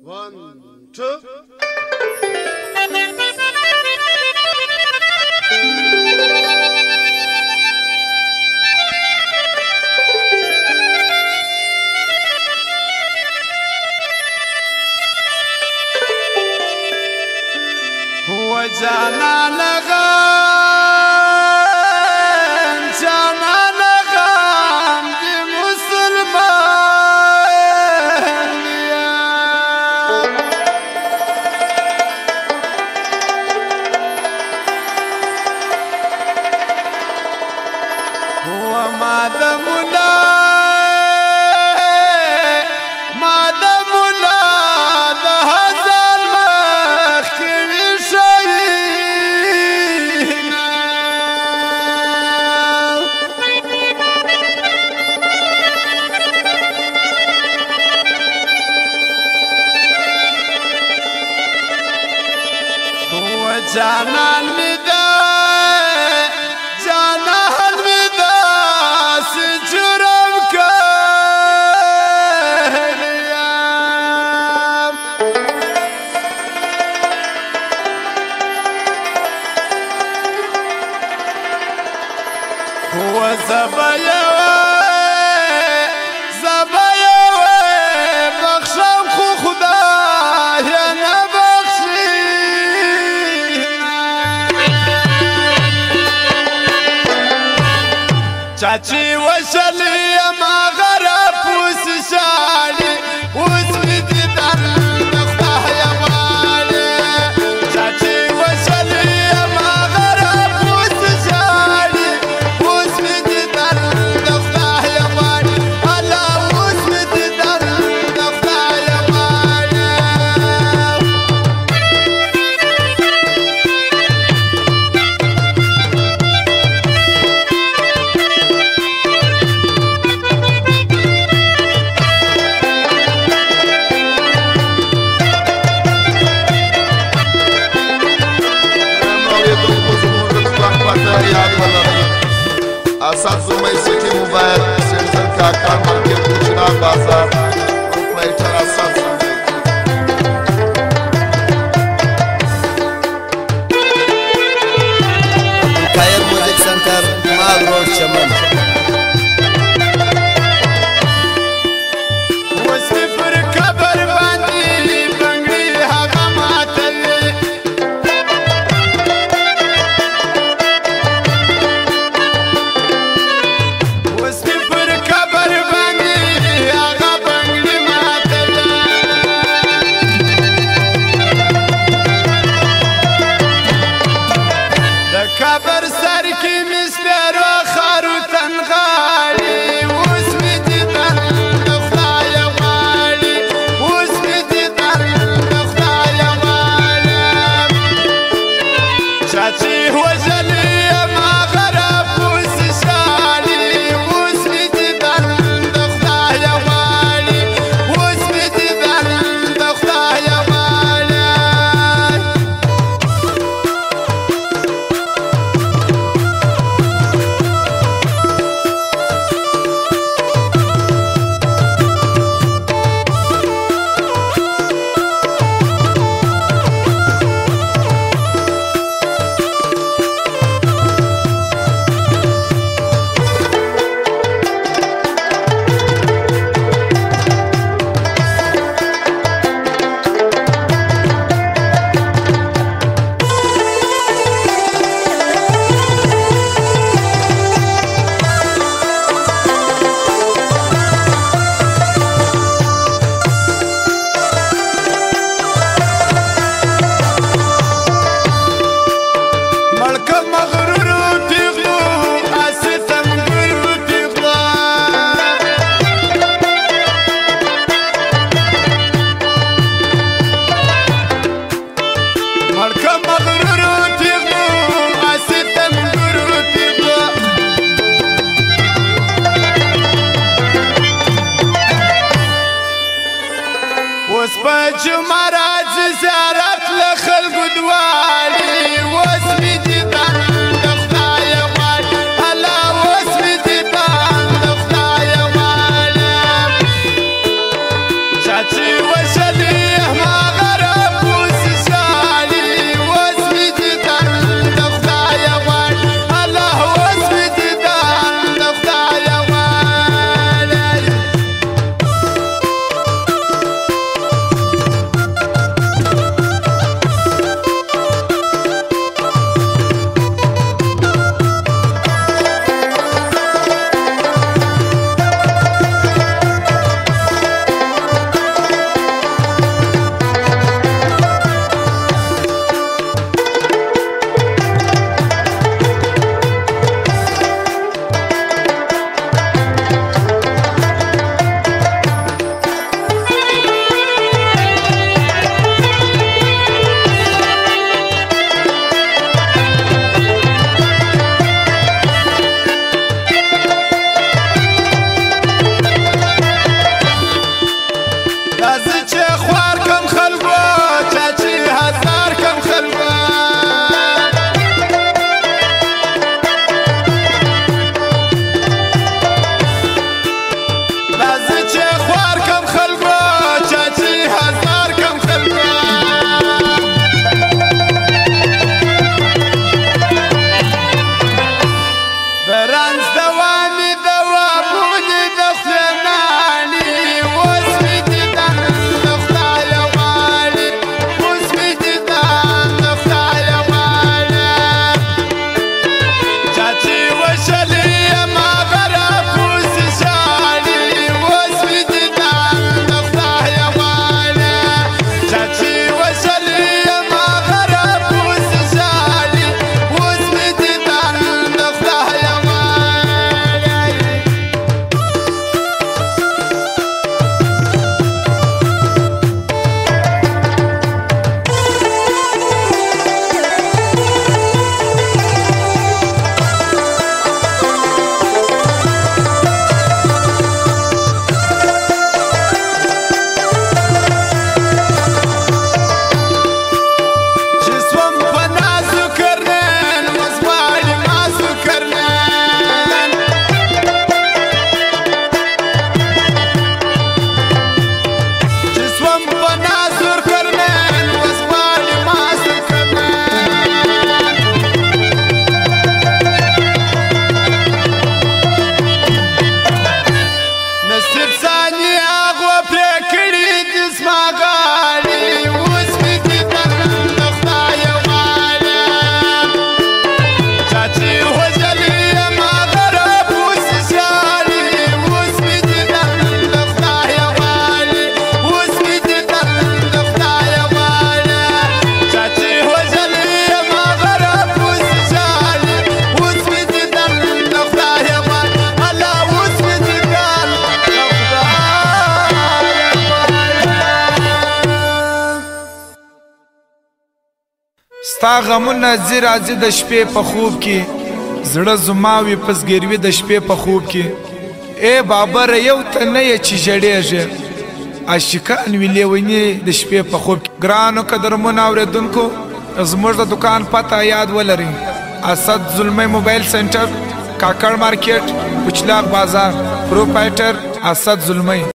One, two. وجانا لغان جانا لغان دي مسلمان هو ما دمنا ما دمنا هزال مخي جانا النداء جانا النداء سجرم كاليام هو زبايا زبايا بخشم خو خداي انا چاچی وشلی ما غرب پوس شالی وزمی دیدن نخطای والی چاچی وشلی ما غرب پوس شالی وزمی دیدن نخطای والی الله وزمی دیدن نخطای والی اسد زومی سیتی موبایل سلسل کاکان مارکیٹ کوچنا بازار پروپرائٹر اسد زومی کایر موزیک سنٹر مال روڈ چمن جمرات زيارات لخلق دوالي واسمي ديدان لخطايا والي هلا واسمي ديدان لخطايا والي ستا غمونه ځي راځي د شپې په خوب کې زړه زما وي پسګیروي د شپې په خوب کې ای بابر یو ته نه یې چې ژړېږې عاشقان وي لیوني د شپې په خوب کې ګرانو قدرمنو اورېدونکو زموږ د دکان پته یاد ولرئ اسد زلمی موبایل سنټر کاکړ مارکیټ کوچلاق بازار پروپرایټر اسد زلمی